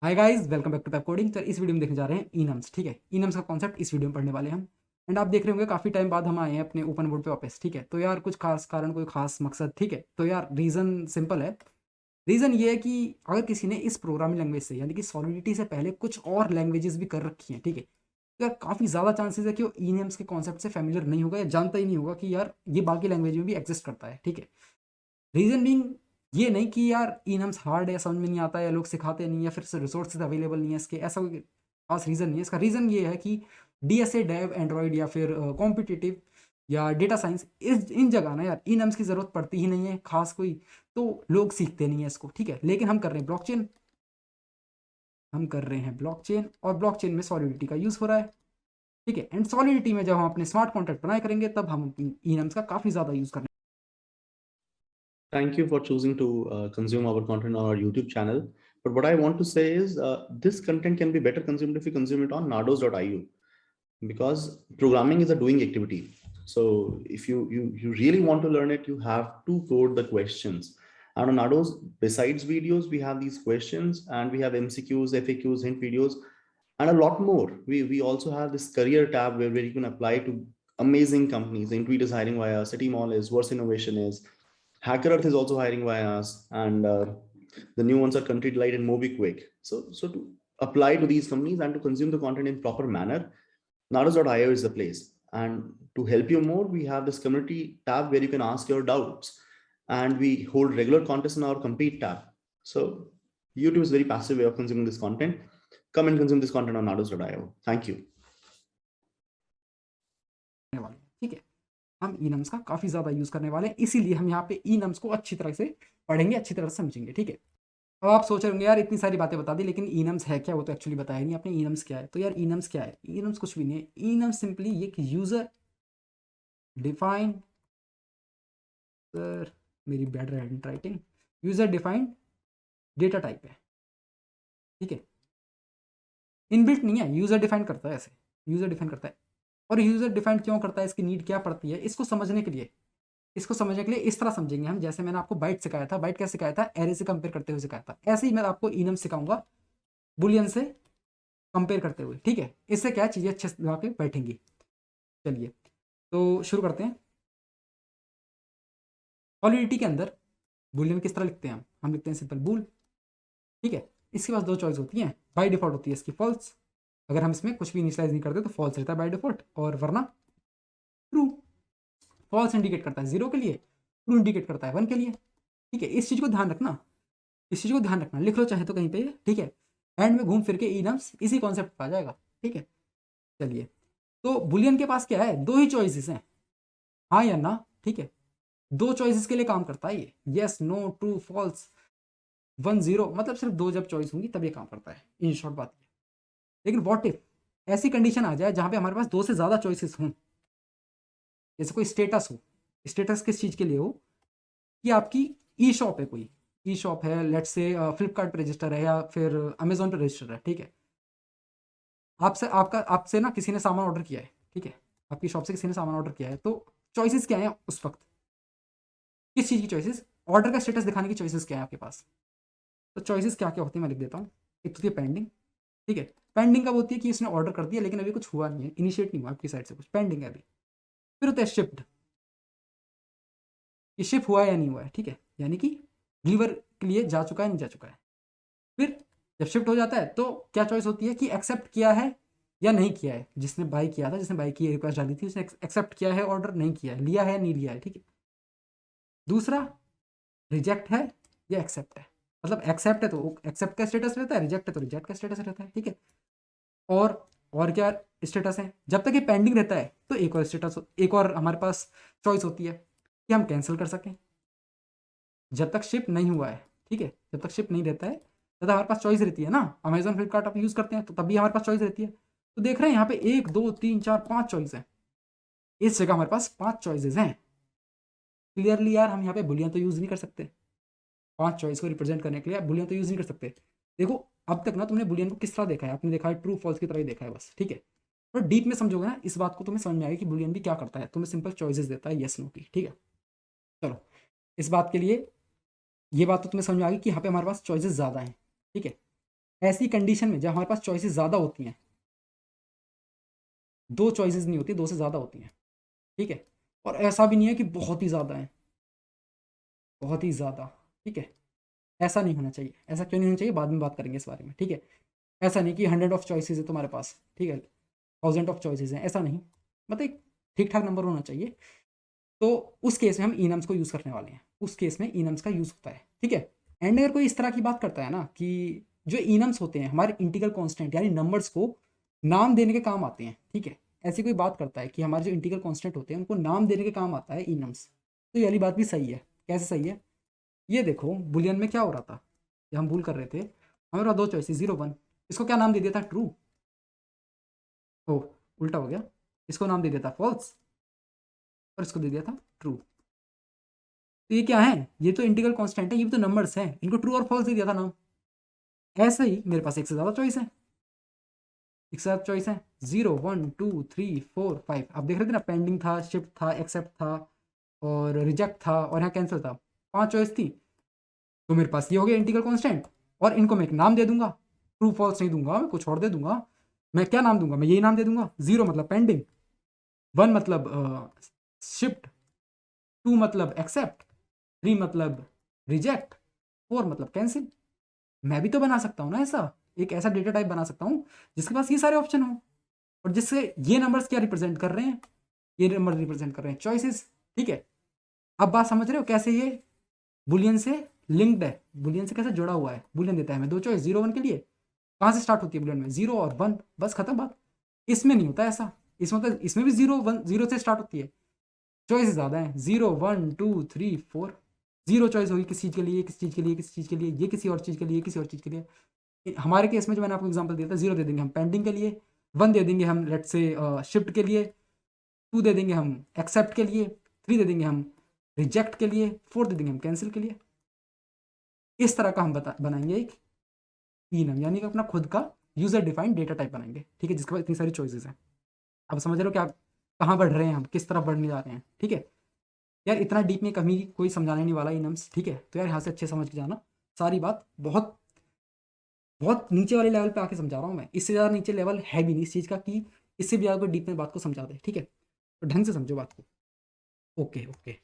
Hi guys, welcome back to Pep coding. तो इस video में देखने जा रहे हैं इनम्स। ठीक है, इनम्स का कॉन्सेप्ट इस वीडियो में पढ़ने वाले हैं हम। एंड आप देख रहे होंगे काफ़ी टाइम बाद हम आए हैं अपने ओपन बोर्ड पे वापस। ठीक है, तो यार कुछ खास कारण, कोई खास मकसद। ठीक है, तो यार रीज़न सिंपल है। रीज़न ये है कि अगर किसी ने इस प्रोग्रामिंग लैंग्वेज से यानी कि सॉलिडिटी से पहले कुछ और लैंग्वेजेस भी कर रखी हैं, ठीक है, तो यार काफ़ी ज़्यादा चांसेस है कि वो इनम्स के कॉन्सेप्ट से फैमिलियर नहीं होगा या जानता ही नहीं होगा कि यार ये बाकी लैंग्वेज में भी एग्जिस्ट करता है। ठीक है, रीज़न बीइंग ये नहीं कि यार इनम्स हार्ड है, समझ में नहीं आता है, या लोग सिखाते नहीं, या फिर रिसोर्सेज अवेलेबल नहीं है इसके, ऐसा कोई खास रीज़न नहीं है। इसका रीज़न ये है कि डीएसए, डेव, एंड्रॉयड या फिर कॉम्पिटिटिव या डेटा साइंस, इस इन जगह ना यार इनम्स की ज़रूरत पड़ती ही नहीं है खास कोई, तो लोग सीखते नहीं है इसको। ठीक है, लेकिन हम कर रहे हैं ब्लॉकचेन, हम कर रहे हैं ब्लॉकचेन, और ब्लॉकचेन में सॉलिडिटी का यूज़ हो रहा है। ठीक है, एंड सॉलिडिटी में जब हम अपने स्मार्ट कॉन्ट्रैक्ट बनाए करेंगे तब हम इनम्स का काफ़ी ज़्यादा यूज़ करेंगे। Thank you for choosing to consume our content on our YouTube channel. But what I want to say is this content can be better consumed if you consume it on nardos.io because programming is a doing activity. So if you really want to learn it, you have to code the questions. And on Nardos, besides videos, we have these questions and we have MCQs, FAQs, hint videos, and a lot more. We also have this career tab where you can apply to amazing companies. Intuit is hiring via us, City Mall is, Verse Innovation is, Hacker Earth is also hiring via us, and the new ones are Country Delight and MobiQuick. So to apply to these companies and to consume the content in proper manner, Naros.io is the place. And to help you more, we have this community tab where you can ask your doubts, and we hold regular contests in our compete tab. So YouTube is a very passive way of consuming this content. Come and consume this content on Naros.io. Thank you. वाले, ठीक है, हम इनम्स का काफ़ी ज़्यादा use करने वाले हैं, इसीलिए हम यहाँ पे इनम्स को अच्छी तरह से पढ़ेंगे, अच्छी तरह से समझेंगे। ठीक है, अब आप सोच रहे होंगे यार इतनी सारी बातें बता दी, लेकिन इनम्स है क्या, वो तो एक्चुअली बताया नहीं आपने। इनम्स क्या है? तो यार इनम्स क्या है? इनम्स कुछ भी नहीं है। इनम्स सिंपली एक यूज़र डिफाइंड, सर मेरी bad hand writing, user defined data type है। ठीक है, इनबिल्ट नहीं है, यूज़र डिफाइंड करता है ऐसे, यूज़र डिफाइंड करता है। और यूज़र डिफाइंड क्यों करता है, इसकी नीड क्या पड़ती है, इसको समझने के लिए, इसको समझने के लिए इस तरह समझेंगे हम, जैसे मैंने आपको बाइट सिखाया था। बाइट कैसे सिखाया था? एरे से कंपेयर करते हुए सिखाया था। ऐसे ही मैं आपको इनम सिखाऊंगा बुलियन से कंपेयर करते हुए। ठीक है, इससे क्या चीज़ें अच्छे से लगा के बैठेंगी। चलिए तो शुरू करते हैं। सॉलिडिटी के अंदर बुलियन किस तरह लिखते हैं? हम लिखते हैं सिंपल बूल। ठीक है, इसके पास दो चॉइस होती हैं, बाय डिफॉल्ट होती है इसकी फॉल्स। अगर हम इसमें कुछ भी इनिशियलाइज नहीं करते तो फॉल्स रहता है बाय डिफॉल्ट, और वरना ट्रू। फॉल्स इंडिकेट करता है जीरो के लिए, ट्रू इंडिकेट करता है वन के लिए। ठीक है, इस चीज़ को ध्यान रखना, इस चीज़ को ध्यान रखना, लिख लो चाहे तो कहीं पे। ठीक है, एंड में घूम फिर के इनम्स इसी कॉन्सेप्ट पर आ जाएगा। ठीक है, चलिए तो बुलियन के पास क्या है? दो ही चॉइसेस हैं, हाँ या ना। ठीक है, दो चॉइसेस के लिए काम करता है ये, yes, no, true, false, one, zero, मतलब सिर्फ दो जब चॉइस होंगी तब ये काम करता है, इन शॉर्ट बात ये। लेकिन व्हाट इफ ऐसी कंडीशन आ जाए जहां पे हमारे पास दो से ज़्यादा चॉइसेस हों, जैसे कोई स्टेटस हो। स्टेटस किस चीज़ के लिए हो? कि आपकी ई शॉप है, कोई ई शॉप है, लेट्स से फ्लिपकार्ट पे रजिस्टर है या फिर अमेजोन पे रजिस्टर है। ठीक है, आपसे ना किसी ने सामान ऑर्डर किया है। ठीक है, आपकी शॉप से किसी ने सामान ऑर्डर किया है, तो चॉइसेस क्या है उस वक्त? किस चीज़ की चॉइसेस? ऑर्डर का स्टेटस दिखाने की चॉइसेस क्या है आपके पास? तो चॉइसेस क्या क्या होती है मैं लिख देता हूँ। एक तो होती है पेंडिंग। ठीक है, पेंडिंग कब होती है? कि इसने ऑर्डर कर दिया लेकिन अभी कुछ हुआ नहीं है, इनिशिएट नहीं हुआ आपकी साइड से, कुछ पेंडिंग है अभी। फिर होता है शिफ्ट, ये शिफ्ट हुआ है या नहीं हुआ है। ठीक है, यानी कि डिलीवर के लिए जा चुका है, नहीं जा चुका है। फिर जब शिफ्ट हो जाता है तो क्या चॉइस होती है? कि एक्सेप्ट किया है या नहीं किया है। जिसने बाई किया था, जिसने बाई की रिक्वेस्ट डाली थी, उसने एक्सेप्ट किया है ऑर्डर, नहीं किया है, लिया है नहीं लिया है। ठीक है, दूसरा रिजेक्ट है या एक्सेप्ट है। मतलब एक्सेप्ट है तो एक्सेप्ट का स्टेटस रहता है, रिजेक्ट है तो रिजेक्ट का स्टेटस रहता है। ठीक है, और और क्या स्टेटस है? जब तक ये पेंडिंग रहता है तो एक और स्टेटस, एक और हमारे पास चॉइस होती है कि हम कैंसिल कर सकें, जब तक शिप नहीं हुआ है। ठीक है, जब तक शिप नहीं रहता है तब तक हमारे पास चॉइस रहती है ना। अमेजोन फ्लिपकार्ट आप यूज़ करते हैं तो तब भी हमारे पास चॉइस रहती है। तो देख रहे हैं यहाँ पे एक दो तीन चार पांच चॉइस है, इस जगह हमारे पास पांच चॉइसेस हैं। क्लियरली यार, हम यहाँ पे बुलियन तो यूज़ नहीं कर सकते, पांच चॉइस को रिप्रेजेंट करने के लिए बुलियन तो यूज़ नहीं कर सकते। देखो, अब तक ना तुमने बुलियन को किस तरह देखा है? आपने देखा है ट्रू फॉल्स की तरह ही देखा है बस। ठीक है, और डीप में समझोगे ना इस बात को, तुम्हें समझ में आएगा कि बुलियन भी क्या करता है। तुम्हें सिंपल चॉइसेस देता है, येस नो की। ठीक है, चलो इस बात के लिए ये बात तो तुम्हें समझ में आ गई कि यहाँ पे हमारे पास चॉइसेस ज़्यादा हैं। ठीक है, ऐसी कंडीशन में जब हमारे पास चॉइसेस ज़्यादा होती हैं, 2 चॉइसेस नहीं होती, 2 से ज़्यादा होती हैं, ठीक है, और ऐसा भी नहीं है कि बहुत ही ज़्यादा है, बहुत ही ज़्यादा, ठीक है, ऐसा नहीं होना चाहिए। ऐसा क्यों नहीं होना चाहिए, बाद में बात करेंगे इस बारे में, ठीक है। ऐसा नहीं कि 100 ऑफ चॉइसेस है तुम्हारे पास, ठीक है, 1000 ऑफ चॉइसेस हैं, ऐसा नहीं, मतलब एक ठीक ठाक नंबर होना चाहिए। तो उस केस में हम इनम्स को यूज़ करने वाले हैं, उस केस में इनम्स का यूज़ होता है, ठीक है। एंड अगर कोई इस तरह की बात करता है ना कि जो इनम्स होते हैं हमारे इंटीग्रल कांस्टेंट यानी नंबर्स को नाम देने के काम आते हैं, ठीक है, ऐसी कोई बात करता है कि हमारे जो इंटीग्रल कांस्टेंट होते हैं उनको नाम देने के काम आता है इनम्स, तो ये वाली बात भी सही है। कैसे सही है, ये देखो बुलियन में क्या हो रहा था, ये हम भूल कर रहे थे, हमारे पास 2 चॉइसेस 0 1, इसको क्या नाम दे दिया था, ट्रू, ओ उल्टा हो गया, इसको नाम दे दिया था फॉल्स और इसको दे दिया था ट्रू। तो ये क्या है, ये तो इंटीग्रल कांस्टेंट है, ये भी तो नंबर्स हैं, इनको ट्रू और फॉल्स दे दिया था नाम। ऐसे ही मेरे पास एक से ज़्यादा चॉइस है, एक से ज़्यादा चॉइस है, 0 1 2 3 4 5, आप देख रहे थे ना, पेंडिंग था, शिफ्ट था, एक्सेप्ट था और रिजेक्ट था और यहाँ कैंसिल था, 5 चॉइस थी। तो मेरे पास ये हो गया इंटीग्रल कांस्टेंट, और इनको मैं एक नाम दे दूंगा, ट्रू फॉल्स नहीं दूंगा, मैं कुछ और दे दूंगा। मैं क्या नाम दूंगा, मैं यही नाम दे दूंगा, 0 मतलब पेंडिंग, 1 मतलब शिफ्ट, 2 मतलब एक्सेप्ट, 3 मतलब रिजेक्ट, 4 मतलब कैंसिल। मैं भी तो बना सकता हूँ ना ऐसा, एक ऐसा डेटा टाइप बना सकता हूँ जिसके पास ये सारे ऑप्शन हो, और जिससे ये नंबर्स क्या रिप्रेजेंट कर रहे हैं, ये नंबर रिप्रेजेंट कर रहे हैं चॉइसेस, ठीक है। अब बात समझ रहे हो कैसे ये बुलियन से लिंक्ड है, बुलियन से कैसे जुड़ा हुआ है। बुलियन देता है हमें 2 चॉइस 0 1 के लिए, कहाँ से स्टार्ट होती है बुलियन में, 0 और 1, बस खत्म बात। इसमें नहीं होता ऐसा, इसमें तो इसमें भी 0 1 0 से स्टार्ट होती है, चॉइस ज़्यादा है, 0 1 2 3 4, 0 चॉइस होगी किस चीज़ के लिए, किस चीज़ के लिए, किस चीज़ के लिए, ये किसी और चीज़ के लिए, किसी और चीज़ के लिए। हमारे केस में जो मैंने आपको एग्जांपल दिया था, 0 दे देंगे हम पेंडिंग के लिए, 1 दे देंगे हम लेट से शिफ्ट के लिए, 2 दे देंगे हम एक्सेप्ट के लिए, 3 दे देंगे हम रिजेक्ट के लिए, 4 दे देंगे हम कैंसिल के लिए। इस तरह का हम बनाएंगे एक इनम, यानी कि अपना खुद का यूजर डिफाइंड डेटा टाइप बनाएंगे, ठीक है, जिसके पास इतनी सारी चॉइसेस हैं। अब समझ रहे हो क्या, कहाँ बढ़ रहे हैं हम, किस तरफ बढ़ने जा रहे हैं, ठीक है। यार इतना डीप में कभी कोई समझाने नहीं वाला इनम्स, ठीक है, तो यार यहाँ से अच्छे समझ के जाना, सारी बात बहुत बहुत नीचे वाले लेवल पे आके समझा रहा हूँ मैं, इससे ज़्यादा नीचे लेवल है भी नहीं इस चीज़ का कि इससे भी ज़्यादा कोई डीप में बात को समझा दे, ठीक है, तो ढंग से समझो बात को। ओके ओके,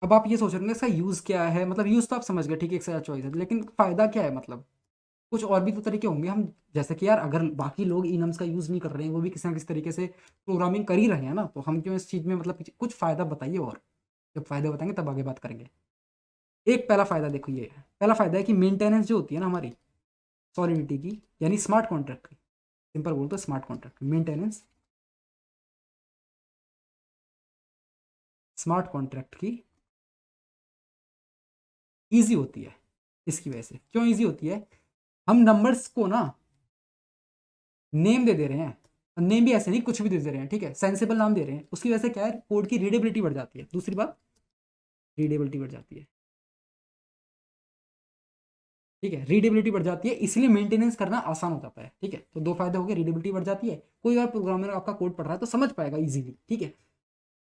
अब आप ये सोच रहे हो इसका यूज़ क्या है, मतलब यूज़ तो आप समझ गए, ठीक है, एक से ज़्यादा चॉइस है, लेकिन फ़ायदा क्या है, मतलब कुछ और भी तो तरीके होंगे हम, जैसे कि यार अगर बाकी लोग इनम्स का यूज़ नहीं कर रहे हैं, वो भी किसी ना किसी तरीके से प्रोग्रामिंग कर ही रहे हैं ना, तो हम क्यों इस चीज़ में, मतलब कुछ फ़ायदा बताइए, और जब फ़ायदे बताएंगे तब आगे बात करेंगे। एक पहला फ़ायदा देखो ये है, पहला फ़ायदा है कि मेंटेनेंस जो होती है ना हमारी सॉलिडिटी की, यानी स्मार्ट कॉन्ट्रैक्ट की, सिंपल बोल तो smart contract maintenance, smart contract की ईजी होती है। इसकी वजह से क्यों ईजी होती है, हम नंबर्स को ना नेम दे रहे हैं, और नेम भी ऐसे नहीं कुछ भी दे रहे हैं, ठीक है, सेंसिबल नाम दे रहे हैं, उसकी वजह से क्या है, कोड की रीडेबिलिटी बढ़ जाती है। दूसरी बात, रीडेबिलिटी बढ़ जाती है, ठीक है, रीडेबिलिटी बढ़ जाती है, इसलिए मेंटेनेंस करना आसान हो जाता है, ठीक है। तो 2 फायदे हो गए, रीडेबिलिटी बढ़ जाती है, कोई और प्रोग्रामर आपका कोड पढ़ रहा है तो समझ पाएगा इजीली, ठीक है,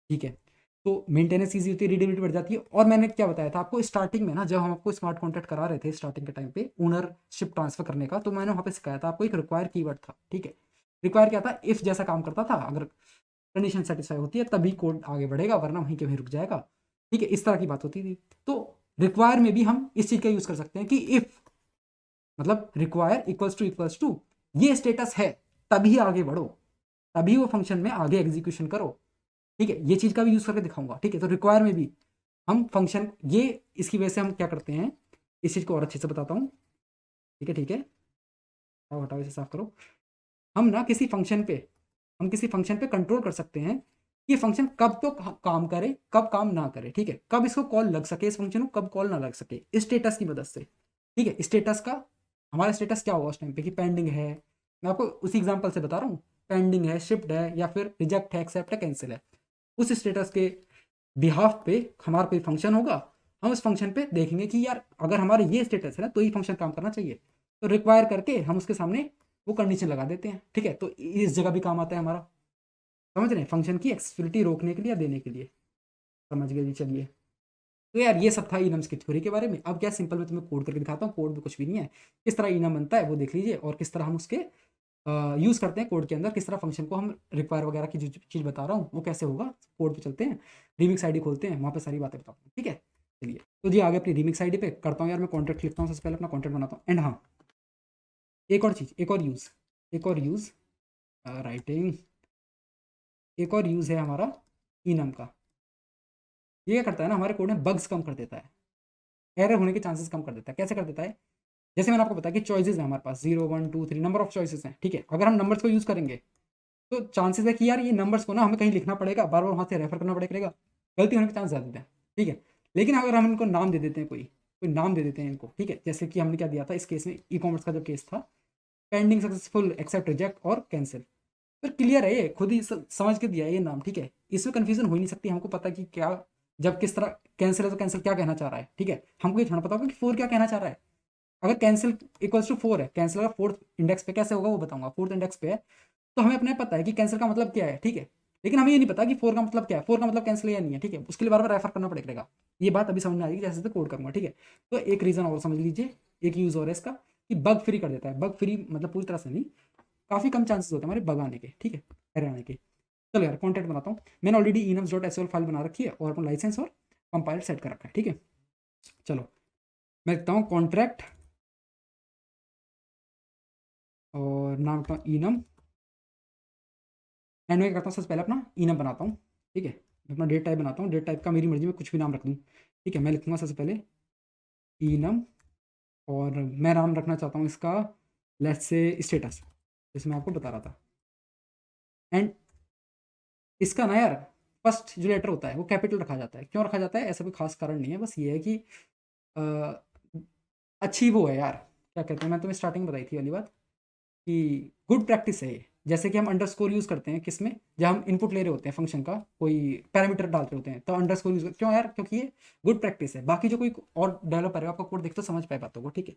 ठीक है। तो मेंटेनेंस ईजी होती है, रीडेबिलिटी बढ़ जाती है, और मैंने क्या बताया था आपको स्टार्टिंग में ना, जब हम आपको स्मार्ट कॉन्ट्रैक्ट करा रहे थे स्टार्टिंग के टाइम पे ओनरशिप ट्रांसफर करने का, तो मैंने वहाँ पे सिखाया था आपको एक रिक्वायर कीवर्ड था, ठीक है। रिक्वायर क्या था, इफ जैसा काम करता था, अगर कंडीशन सेटिस्फाई होती है तभी कोड आगे बढ़ेगा, वरना वहीं के वहीं रुक जाएगा, ठीक है, इस तरह की बात होती थी। तो रिक्वायर में भी हम इस चीज़ का यूज़ कर सकते हैं कि इफ मतलब रिक्वायर इक्वल्स टू ये स्टेटस है तभी आगे बढ़ो, तभी वो फंक्शन में आगे एग्जीक्यूशन करो, ठीक है, ये चीज़ का भी यूज़ करके दिखाऊंगा, ठीक है। तो रिक्वायर में भी हम फंक्शन ये, इसकी वजह से हम क्या करते हैं, इस चीज़ को और अच्छे से बताता हूँ, ठीक है, ठीक है, हटाओ हटाओ इसे साफ करो। हम ना किसी फंक्शन पे, हम किसी फंक्शन पे कंट्रोल कर सकते हैं कि फंक्शन कब तो काम करे, कब काम ना करे, ठीक है, कब इसको कॉल लग सके इस फंक्शन को, कब कॉल ना लग सके, स्टेटस की मदद से, ठीक है। स्टेटस का, हमारा स्टेटस क्या होगा उस टाइम पे कि पेंडिंग है, मैं आपको उसी एग्जांपल से बता रहा हूँ, पेंडिंग है, शिफ्ट है, या फिर रिजेक्ट है, एक्सेप्ट है, कैंसिल है, उस स्टेटस के बिहाफ पे हमारा कोई फंक्शन होगा, हम उस फंक्शन पे देखेंगे कि यार अगर हमारे ये स्टेटस है ना तो ये फंक्शन काम करना चाहिए, तो रिक्वायर करके हम उसके सामने वो कंडीशन लगा देते हैं, ठीक है। तो इस जगह भी काम आता है हमारा, समझ रहे हैं, फंक्शन की एक्सेसिबिलिटी रोकने के लिए या देने के लिए, समझ गए जी, चलिए। तो यार ये सब था इनम्स की थ्योरी के बारे में। अब क्या सिंपल मैं तुम्हें कोड करके दिखाता हूँ, कोड में कुछ भी नहीं है, किस तरह इनम बनता है वो देख लीजिए, और किस तरह हम उसके यूज़ करते हैं कोड के अंदर, किस तरह फंक्शन को हम रिक्वायर वगैरह की जो चीज़ बता रहा हूँ वो कैसे होगा। कोड पे चलते हैं, रीमिक्स आईडी खोलते हैं, वहाँ पे सारी बातें बताता हूँ, ठीक है। चलिए तो जी आगे अपनी रीमिक्स आईडी पे करता हूँ यार, मैं कॉन्ट्रैक्ट लिखता हूँ सबसे पहले, अपना कॉन्ट्रैक्ट बनाता हूँ। एंड हाँ, एक और चीज़, एक और यूज़ राइटिंग, एक और यूज़ है हमारा इनम का। ये क्या करता है ना, हमारे कोड में बग्स कम कर देता है, एरर होने के चांसेस कम कर देता है। कैसे कर देता है, जैसे मैंने आपको बताया कि चॉइसेस हैं हमारे पास 0 1 2 3 नंबर ऑफ चॉइसेस हैं, ठीक है। अगर हम नंबर्स को यूज़ करेंगे तो चांसेस है कि यार ये नंबर्स को ना हमें कहीं लिखना पड़ेगा, बार बार वहाँ से रेफर करना पड़ेगा, गलती होने के चांस ज़्यादा हैं, ठीक है। लेकिन अगर हम इनको नाम दे देते हैं, कोई कोई नाम दे देते हैं इनको, ठीक है, जैसे कि हमने क्या दिया था इस केस में, ई कॉमर्स का जो केस था, पेंडिंग सक्सेसफुल एक्सेप्ट रिजेक्ट और कैंसिल, तो क्लियर है, ये खुद ही समझ के दिया है ये नाम, ठीक है। इसमें कन्फ्यूजन हो ही नहीं सकती, हमको पता है कि क्या, जब किस तरह कैंसिल है तो कैंसिल क्या कहना चाह रहा है, ठीक है। हमको ये थोड़ा पता होगा कि 4 क्या कहना चाह रहा है। अगर कैंसिल इक्वल्स टू 4 है, कैंसिल अगर 4th इंडेक्स पे कैसे होगा वो बताऊंगा, 4th इंडेक्स पे है, तो हमें अपने पता है कि कैंसिल का मतलब क्या है, ठीक है। लेकिन हमें ये नहीं पता कि 4 का मतलब क्या है, 4 का मतलब कैंसिल या नहीं है, ठीक है। उसके लिए बार बार रेफर करना पड़ेगा। ये बात अभी समझ में आएगी जैसे कोड करूंगा, ठीक है। तो एक रीज़न और समझ लीजिए, एक यूज़ और है इसका, कि बग फ्री कर देता है। बग फ्री मतलब पूरी तरह से नहीं, काफ़ी कम चांसेस होते हैं हमारे बग आने के, ठीक है, एरर आने के। चलो यार कॉन्टेंट बनाता हूँ, मैंने ऑलरेडी enums.sql फाइल बना रखी है और अपना लाइसेंस और कंपाइलर सेट कर रखा है, ठीक है। चलो मैं लिखता हूँ कॉन्ट्रैक्ट और नाम रखता हूँ enum, एंड में करता हूँ सबसे पहले अपना enum बनाता हूँ, ठीक है। अपना डेट टाइप बनाता हूँ, डेट टाइप का मेरी मर्जी में कुछ भी नाम रख दूँ, ठीक है। मैं लिखूँगा सबसे पहले enum, और मैं नाम रखना चाहता हूँ इसका लेट्स से स्टेटस, जैसे मैं आपको बता रहा था। एंड इसका ना यार फर्स्ट जो लेटर होता है वो कैपिटल रखा जाता है। क्यों रखा जाता है, ऐसा कोई खास कारण नहीं है, बस ये है कि अ, अच्छी वो है यार, क्या कहते हैं, मैं तुम्हें स्टार्टिंग में बताई थी वाली बात कि गुड प्रैक्टिस है ये। जैसे कि हम अंडरस्कोर यूज़ करते हैं किस में, जब हम इनपुट ले रहे होते हैं फंक्शन का, कोई पैरामीटर डाल रहे होते हैं तो अंडरस्कोर यूज़, क्यों यार, क्योंकि ये गुड प्रैक्टिस है। बाकी जो कोई और डेवलपर है आपका कोड देख तो समझ पाए बातों को, ठीक है।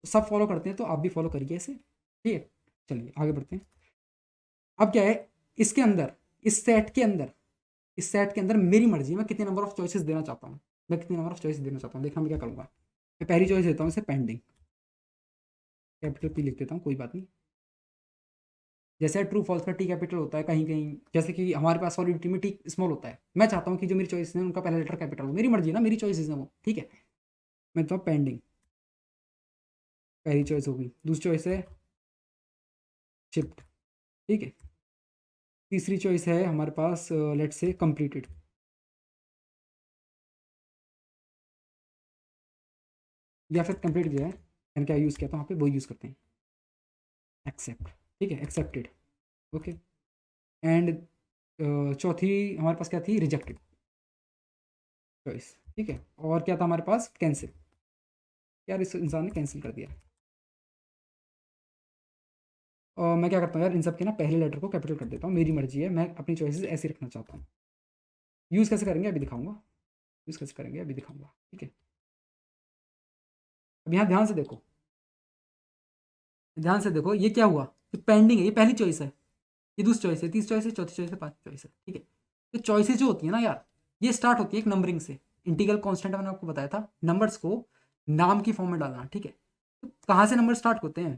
तो सब फॉलो करते हैं तो आप भी फॉलो करिए इसे, ठीक है। चलिए आगे बढ़ते हैं। अब क्या है, इसके अंदर, इस सेट के अंदर, इस सेट के अंदर मेरी मर्जी, मैं कितने नंबर ऑफ चॉइसेस देना चाहता हूँ, मैं कितने नंबर ऑफ चॉइस देना चाहता हूँ, देखना मैं क्या करूँगा। मैं पहली चॉइस देता हूँ इसे पेंडिंग, कैपिटल पी लिख देता हूँ, कोई बात नहीं। जैसे ट्रू फॉल्स का टी कैपिटल होता है कहीं कहीं, जैसे कि हमारे पास सॉलिडिटी में टी स्मॉल होता है, मैं चाहता हूँ कि जो मेरी चॉइस है उनका पहला लेटर कैपिटल हो, मेरी मर्जी है ना, मेरी चॉइसेस हैं वो, ठीक है। मैं तो पेंडिंग, पहली चॉइस होगी। दूसरी चॉइस है शिफ्ट, ठीक है। तीसरी चॉइस है हमारे पास लेट्स से कंप्लीटेड, या फिर कंप्लीट जो है मैंने क्या यूज़ किया था वहाँ पे वो यूज़ करते हैं, एक्सेप्ट, ठीक है, एक्सेप्टेड, ओके। एंड चौथी हमारे पास क्या थी, रिजेक्टेड चॉइस, ठीक है। और क्या था हमारे पास, कैंसिल, यार इस इंसान ने कैंसिल कर दिया। और मैं क्या करता हूँ यार, इन सब के ना पहले लेटर को कैपिटल कर देता हूँ, मेरी मर्जी है, मैं अपनी चॉइसेस ऐसे रखना चाहता हूँ। यूज़ कैसे करेंगे अभी दिखाऊंगा, यूज़ कैसे करेंगे अभी दिखाऊंगा, ठीक है। अब यहाँ ध्यान से देखो, ध्यान से देखो, ये क्या हुआ, ये पेंडिंग है, ये पहली चॉइस है, ये दूसरी चॉइस है, तीसरी चॉइस है, चौथी चॉइस है, पांचवी चॉइस है, ठीक है। तो चॉइसेस जो होती है ना यार, ये स्टार्ट होती है एक नंबरिंग से। इंटीग्रल कांस्टेंट मैंने आपको बताया था, नंबर्स को नाम की फॉर्म में डालना, ठीक है। तो कहाँ से नंबर स्टार्ट होते हैं,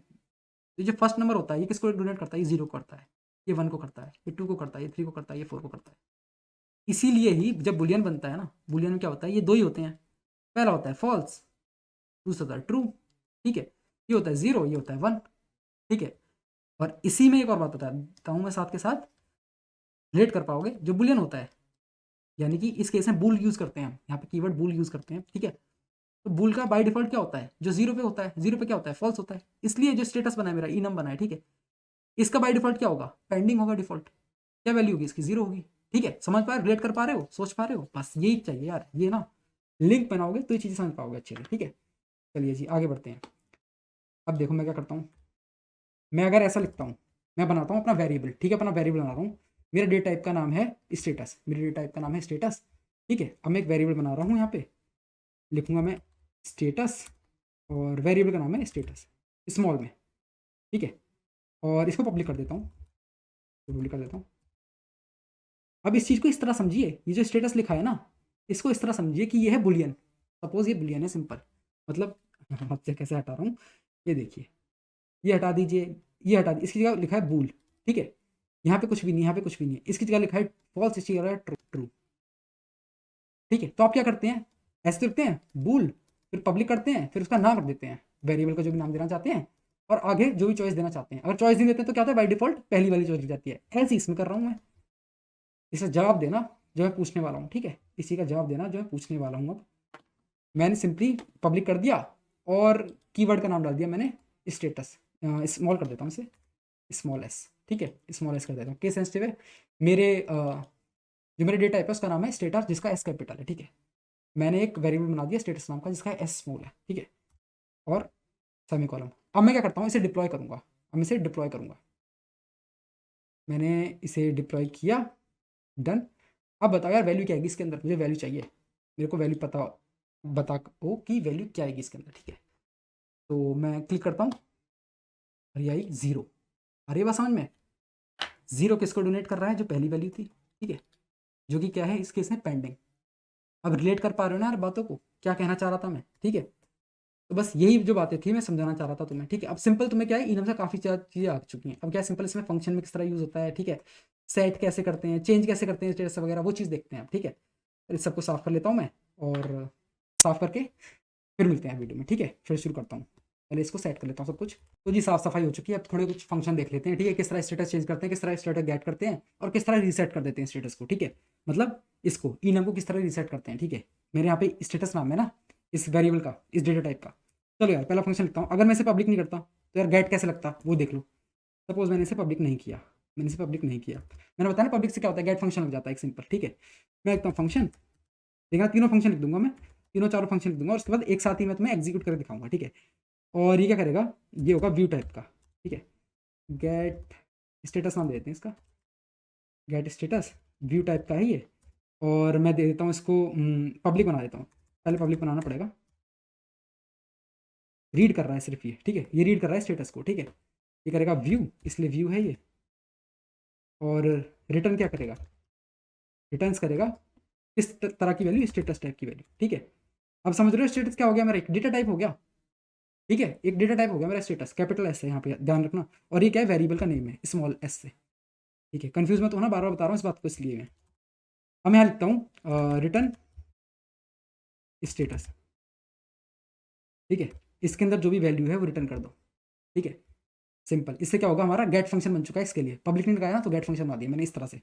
तो जो फर्स्ट नंबर होता है ये किसको डोनेट करता है, ये 0 को करता है, ये 1 को करता है, ये 2 को करता है, ये 3 को करता है, ये 4 को करता है। इसीलिए ही जब बुलियन बनता है ना, बुलियन में क्या होता है, ये दो ही होते हैं, पहला होता है फॉल्स, दूसरा होता है ट्रू, ठीक है। ये होता है 0, ये होता है 1, ठीक है। और इसी में एक और बात बताता हूँ मैं साथ के साथ, रिलेट कर पाओगे, जो बुलियन होता है, यानी कि इस केस में बूल यूज़ करते हैं हम, यहाँ पे कीवर्ड बूल यूज़ करते हैं, ठीक है। तो बूल का बाय डिफॉल्ट क्या होता है, जो 0 पे होता है, 0 पे क्या होता है, फॉल्स होता है। इसलिए जो स्टेटस बना है मेरा, इनम बना है, ठीक है, इसका बाय डिफॉल्ट क्या होगा, पेंडिंग होगा डिफॉल्ट। क्या वैल्यू होगी इसकी, 0 होगी, ठीक है। समझ पा रहे, रिलेट कर पा रहे हो, सोच पा रहे हो, बस यही चाहिए यार, ये ना लिंक बनाओगे तो ये चीज़ें समझ पाओगे अच्छे से, ठीक है। चलिए जी आगे बढ़ते हैं। अब देखो मैं क्या करता हूँ, मैं अगर ऐसा लिखता हूँ, मैं बनाता हूँ अपना वेरिएबल, ठीक है, अपना वेरिएबल बना रहा हूँ, मेरा डेटा टाइप का नाम है स्टेटस, मेरे डेटा टाइप का नाम है स्टेटस, ठीक है। अब मैं एक वेरिएबल बना रहा हूँ, यहाँ पे लिखूंगा मैं स्टेटस, और वेरिएबल का नाम है स्टेटस स्मॉल में, ठीक है। और इसको पब्लिक कर देता हूँ, पब्लिक कर देता हूँ। अब इस चीज़ को इस तरह समझिए, ये जो स्टेटस लिखा है ना, इसको इस तरह समझिए कि ये है बुलियन, सपोज ये बुलियन है सिंपल, मतलब आपसे कैसे हटा रहा हूँ, ये देखिए, ये हटा दीजिए, ये हटा दीजिए, इसकी जगह लिखा है बूल, ठीक है, यहाँ पे कुछ भी नहीं, यहाँ पे कुछ भी नहीं है, इसकी जगह लिखा है फॉल्स, इसकी जगह ट्रू ट्रू, ठीक है। तो आप क्या करते हैं, ऐसे तो लिखते हैं बूल, फिर पब्लिक करते हैं, फिर उसका नाम रख देते हैं, वेरिएबल का जो भी नाम देना चाहते हैं, और आगे जो भी चॉइस देना चाहते हैं। अगर चॉइस नहीं देते तो क्या होता है, बाई डिफॉल्ट पहली वाली चॉइस लिख जाती है। ऐसे ही इसमें कर रहा हूँ मैं, इसे जवाब देना जो मैं पूछने वाला हूँ, ठीक है, इसी का जवाब देना जो मैं पूछने वाला हूँ। अब मैंने सिंपली पब्लिक कर दिया और कीवर्ड का नाम डाल दिया मैंने स्टेटस, स्मॉल कर देता हूँ इसे, स्मॉल एस, ठीक है, स्मॉल एस कर देता हूँ, केस सेंसिटिव है। मेरे जो मेरे डेटा टाइप है उसका नाम है स्टेटस, जिसका एस कैपिटल है, ठीक है। मैंने एक वेरिएबल बना दिया स्टेटस नाम का, जिसका एस स्मॉल है, ठीक है, और सेमी कॉलम। अब मैं क्या करता हूँ, इसे डिप्लॉय करूँगा, अब इसे डिप्लॉय करूँगा, मैंने इसे डिप्लॉय किया, डन। अब बताओ यार वैल्यू क्या आएगी इसके अंदर, मुझे वैल्यू चाहिए, मेरे को वैल्यू पता बता ओ कि वैल्यू क्या आएगी इसके अंदर, ठीक है। तो मैं क्लिक करता हूँ, अरे आई 0, अरे बस समझ में, 0 किसको डोनेट कर रहा है, जो पहली वैल्यू थी, ठीक है, जो कि क्या है इस केस में पेंडिंग। अब रिलेट कर पा रहे हो ना यार बातों को, क्या कहना चाह रहा था मैं, ठीक है। तो बस यही जो बातें थी मैं समझाना चाह रहा था तुम्हें, ठीक है। अब सिंपल तुम्हें क्या है, इनम से काफ़ी चीज़ें आ चुकी हैं। अब क्या सिंपल इसमें फंक्शन में किस तरह यूज़ होता है, ठीक है, सेट कैसे करते हैं, चेंज कैसे करते हैं स्टेटस वगैरह, वो चीज़ देखते हैं अब, ठीक है। तो इस सबको साफ कर लेता हूँ मैं, और साफ करके फिर मिलते हैं वीडियो में, ठीक है, फिर शुरू करता हूँ। पहले इसको सेट कर लेता हूँ सब कुछ। तो जी साफ सफाई हो चुकी है, अब थोड़े कुछ फंक्शन देख लेते हैं, ठीक है, किस तरह स्टेटस चेंज करते हैं, किस तरह स्टेटस गेट करते हैं, और किस तरह रीसेट कर देते हैं स्टेटस को, ठीक है। मतलब इसको इनम को किस तरह रीसेट करते हैं, ठीक है। मेरे यहाँ पे स्टेटस नाम है ना इस वेरिएबल का, इस डेटा टाइप का। चलो यार पहला फंक्शन लिखता हूँ, अगर मैं इसे पब्लिक नहीं करता तो यार गेट कैसे लगता वो देख लो। सपोज मैंने इसे पब्लिक नहीं किया, मैंने इसे पब्लिक नहीं किया, मैंने बताया ना पब्लिक से क्या होता है, गेट फंक्शन लग जाता है एक सिंपल, ठीक है। मैं लिखता हूँ फंक्शन, देखना तीनों फंक्शन लिख दूंगा मैं, तीनों चारों फंक्शन लिख दूंगा, और उसके बाद एक साथ ही मैं तुम्हें एग्जीक्यूट करके दिखाऊंगा, ठीक है। और ये क्या करेगा, ये होगा व्यू टाइप का, ठीक है, गेट स्टेटस नाम दे देते हैं इसका, गेट स्टेटस व्यू टाइप का है ये। और मैं दे देता हूँ इसको पब्लिक बना देता हूँ, पहले पब्लिक बनाना पड़ेगा, रीड कर रहा है सिर्फ ये, ठीक है, ये रीड कर रहा है स्टेटस को, ठीक है। ये करेगा व्यू, इसलिए व्यू है ये, और रिटर्न क्या करेगा, रिटर्न्स करेगा इस तरह की वैल्यू, स्टेटस टाइप की वैल्यू, ठीक है। अब समझ रहे हो स्टेटस क्या हो गया मेरा, एक डेटा टाइप हो गया, ठीक है, एक डेटा टाइप हो गया मेरा स्टेटस, कैपिटल एस है यहाँ पे ध्यान रखना, और ये क्या है वेरिएबल का नेम है स्मॉल एस से, ठीक है। कंफ्यूज मत होना, बार बार बता रहा हूँ इस बात को इसलिए मैं। अब मैं यहाँ लिखता हूँ रिटर्न स्टेटस, ठीक है, इसके अंदर जो भी वैल्यू है वो रिटर्न कर दो, ठीक है, सिंपल। इससे क्या होगा, हमारा गेट फंक्शन बन चुका है इसके लिए, पब्लिक नहीं लगाया ना तो गेट फंक्शन बना दिया मैंने इस तरह से,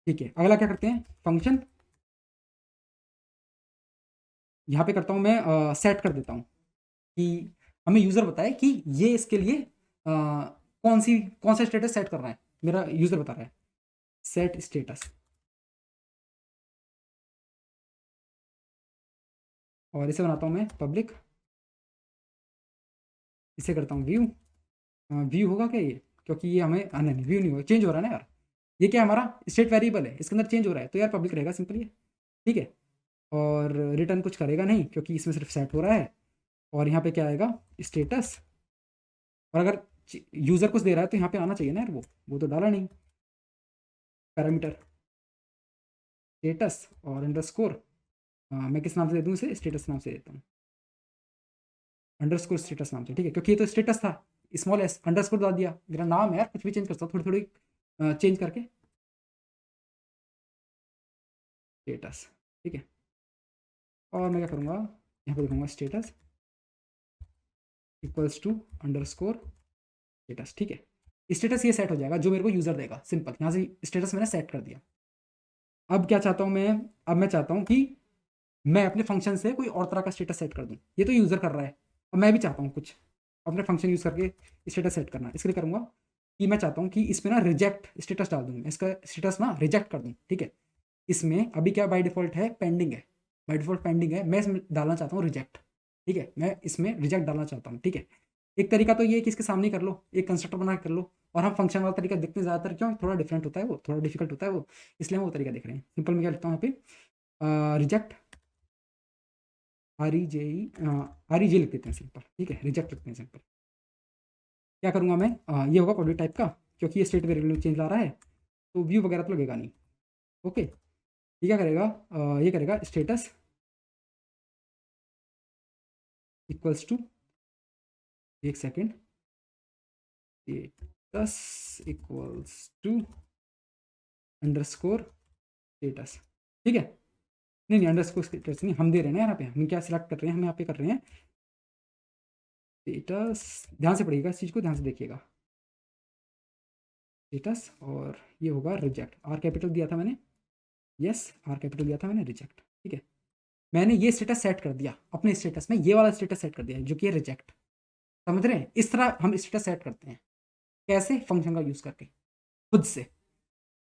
ठीक है। अगला क्या करते हैं, फंक्शन यहाँ पे करता हूँ मैं सेट कर देता हूँ कि हमें यूज़र बताए कि ये इसके लिए कौन सा स्टेटस सेट कर रहा है, मेरा यूज़र बता रहा है सेट स्टेटस, और इसे बनाता हूँ मैं पब्लिक, इसे करता हूँ व्यू, व्यू होगा क्या ये, क्योंकि ये हमें नहीं व्यू नहीं होगा, चेंज हो रहा है ना यार, ये क्या हमारा स्टेट वेरिएबल है, इसके अंदर चेंज हो रहा है, तो यार पब्लिक रहेगा सिंपल ये, ठीक है। और रिटर्न कुछ करेगा नहीं क्योंकि इसमें सिर्फ सेट हो रहा है, और यहाँ पे क्या आएगा स्टेटस, और अगर यूज़र कुछ दे रहा है तो यहाँ पे आना चाहिए ना यार, वो तो डाला नहीं, पैरामीटर स्टेटस और अंडरस्कोर, मैं किस नाम से दे दूँ इसे, स्टेटस नाम से देता हूँ, अंडरस्कोर स्टेटस नाम से, ठीक है, क्योंकि ये तो स्टेटस था, स्मॉल एस अंडरस्कोर डाल दिया, मेरा नाम है यार, कुछ भी चेंज कर सकता हूँ थोड़ी थोड़ी चेंज करके, स्टेटस, ठीक है। और मैं क्या करूँगा, यहाँ पर लिखूँगा status equals to underscore status, ठीक है। स्टेटस ये सेट हो जाएगा जो मेरे को यूज़र देगा, सिंपल, यहाँ से स्टेटस मैंने सेट कर दिया। अब क्या चाहता हूँ मैं, अब मैं चाहता हूँ कि मैं अपने फंक्शन से कोई और तरह का स्टेटस सेट कर दूँ, ये तो यूज़र कर रहा है, अब मैं भी चाहता हूँ कुछ अपने फंक्शन यूज़ करके स्टेटस सेट करना, इसके लिए करूँगा कि मैं चाहता हूँ कि इसमें ना रिजेक्ट स्टेटस डाल दूँ, मैं इसका स्टेटस ना रिजेक्ट कर दूँ, ठीक है। इसमें अभी क्या बाय डिफ़ॉल्ट है, पेंडिंग है, बाय डिफ़ॉल्ट पेंडिंग है, मैं इसमें डालना चाहता हूँ रिजेक्ट, ठीक है, मैं इसमें रिजेक्ट डालना चाहता हूँ, ठीक है। एक तरीका तो ये है कि इसके सामने कर लो, एक कंस्ट्रक्टर बना के कर लो, और हम फंक्शन वाला तरीका देखते हैं ज़्यादातर, क्यों थोड़ा डिफरेंट होता है वो, थोड़ा डिफिकल्ट होता है वो, इसलिए हम वो तरीका देख रहे हैं। सिंपल मैं क्या लिखता हूँ यहाँ पे, रिजेक्ट आर ई जे लिख देते हैं सिंपल, ठीक है, रिजेक्ट लिखते हैं सिंपल। क्या करूँगा मैं, ये होगा पब्लिक टाइप का, क्योंकि ये स्टेट वेरिएबल में चेंज ला रहा है, तो व्यू वगैरह तो लगेगा नहीं, ओके। ये क्या करेगा, ये करेगा स्टेटस इक्वल्स टू, एक second, status equals to underscore status, ठीक है। नहीं अंडरस्कोर स्टेटस नहीं, हम दे रहे हैं ना यहाँ पे, हम क्या सिलेक्ट कर रहे हैं, हम यहाँ पे कर रहे हैं स्टेटस, ध्यान से पढ़िएगा इस चीज़ को, ध्यान से देखिएगा, स्टेटस और ये होगा रिजेक्ट, आर कैपिटल दिया था मैंने, यस आर कैपिटल दिया था मैंने, रिजेक्ट, ठीक है। मैंने ये स्टेटस सेट कर दिया अपने स्टेटस में, ये वाला स्टेटस सेट कर दिया जो कि है रिजेक्ट, समझ रहे हैं। इस तरह हम स्टेटस सेट करते हैं, कैसे, फंक्शन का यूज़ करके खुद से।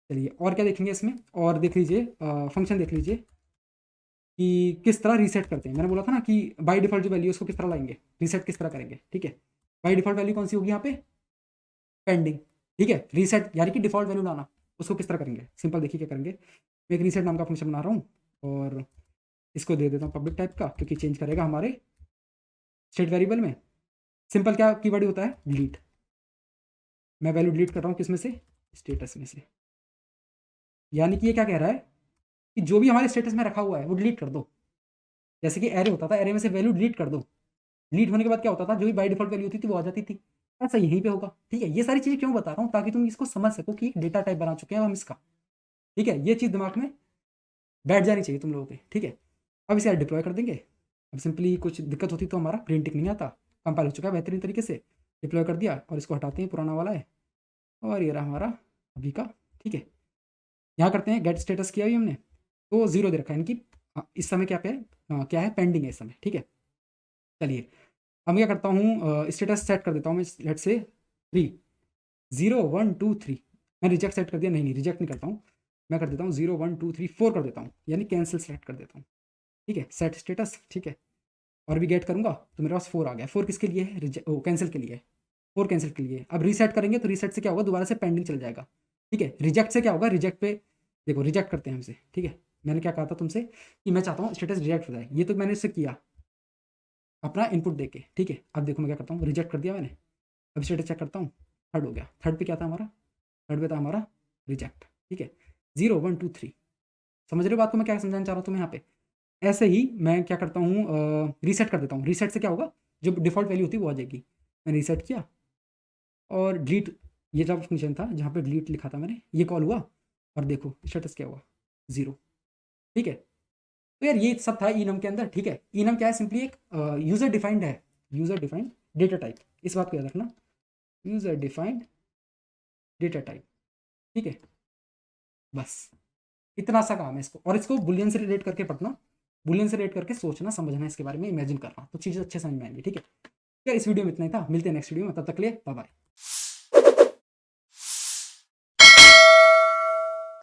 चलिए और क्या देखेंगे इसमें, और देख लीजिए फंक्शन देख लीजिए कि किस तरह रीसेट करते हैं। मैंने बोला था ना कि बाय डिफॉल्ट जो वैल्यू है उसको किस तरह लाएंगे, रीसेट किस तरह करेंगे, ठीक है। बाय डिफॉल्ट वैल्यू कौन सी होगी यहाँ पे, पेंडिंग, ठीक है। रीसेट यानी कि डिफॉल्ट वैल्यू लाना, उसको किस तरह करेंगे, सिंपल देखिए क्या करेंगे। मैं एक रीसेट नाम का फंक्शन बना रहा हूँ और इसको दे देता हूँ पब्लिक टाइप का, क्योंकि चेंज करेगा हमारे स्टेट वेरिएबल में। सिंपल क्या कीवर्ड होता है, डिलीट, मैं वैल्यू डिलीट कर रहा हूँ किसमें से, स्टेटस में से। यानी कि ये क्या कह रहा है कि जो भी हमारे स्टेटस में रखा हुआ है वो डिलीट कर दो। जैसे कि एरे होता था, एरे में से वैल्यू डिलीट कर दो, डिलीट होने के बाद क्या होता था, जो भी बाय डिफॉल्ट वैल्यू होती थी वो आ जाती थी। ऐसा यहीं पे होगा, ठीक है। ये सारी चीज़ें क्यों बता रहा हूँ, ताकि तुम इसको समझ सको कि एक डेटा टाइप बना चुके हैं हम इसका, ठीक है। ये चीज़ दिमाग में बैठ जानी चाहिए तुम लोगों के, ठीक है। अब इसे डिप्लॉय कर देंगे। अब सिंपली कुछ दिक्कत होती तो हमारा प्रिंटिंग नहीं आता, कंपाइल हो चुका है बेहतरीन तरीके से, डिप्लॉय कर दिया और इसको हटाते हैं, पुराना वाला है, और ये रहा हमारा अभी का, ठीक है। यहाँ करते हैं गेट स्टेटस किया भी हमने, तो 0 दे रखा है, इनकी इस समय क्या पे है, क्या है, पेंडिंग है इस समय, ठीक है। चलिए अब मैं क्या करता हूँ, स्टेटस सेट कर देता हूँ मैं, लेट से 3 0 1 2 3, मैं रिजेक्ट सेट कर दिया, नहीं रिजेक्ट नहीं करता हूँ, मैं कर देता हूँ 0 1 2 3 4 कर देता हूँ, यानी कैंसिल सेलेक्ट कर देता हूँ, ठीक है, सेट स्टेटस, ठीक है। और भी गेट करूँगा तो मेरे पास 4 आ गया। 4 किसके लिए है, कैंसिल के लिए है, 4 कैंसिल के लिए। अब रीसेट करेंगे तो रीसेट से क्या होगा, दोबारा से पेंडिंग चल जाएगा, ठीक है। रिजेक्ट से क्या होगा, रिजेक्ट पे देखो, रिजेक्ट करते हैं हमसे, ठीक है। मैंने क्या कहा था तुमसे कि मैं चाहता हूँ स्टेटस रिजेक्ट हो जाए, ये तो मैंने इससे किया अपना इनपुट दे के, ठीक है। अब देखो मैं क्या करता हूँ, रिजेक्ट कर दिया मैंने, अब स्टेटस चेक करता हूँ, थर्ड हो गया। थर्ड पे क्या था हमारा, थर्ड पे था हमारा रिजेक्ट, ठीक है। 0 1 2 3, समझ रहे हो बात को मैं क्या समझाना चाह रहा हूँ तुम्हें यहाँ पे। ऐसे ही मैं क्या करता हूँ, रीसेट कर देता हूँ। रीसेट से क्या होगा, जो डिफ़ॉल्ट वैल्यू होती है वो आ जाएगी। मैंने रीसेट किया और डिलीट, ये जब फंक्शन था जहाँ पे डिलीट लिखा था मैंने, ये कॉल हुआ और देखो स्टेटस क्या हुआ, 0, ठीक है। तो यार ये सब था इनम के अंदर, ठीक है। इनम क्या है, सिंपली एक यूज़र डिफाइंड है, यूज़र डिफाइंड डेटा टाइप, इस बात को याद रखना, यूज़र डिफाइंड डेटा टाइप, ठीक है। बस इतना सा काम है इसको, और इसको बुलियन से रिलेट करके पढ़ना, बुलियन से रिलेट करके सोचना समझना, इसके बारे में इमेजिन करना, तो चीज़ें अच्छे समझ में आएंगी, ठीक है। यार इस वीडियो में इतना ही था, मिलते हैं नेक्स्ट वीडियो में, तब तक के लिए बाय बाय।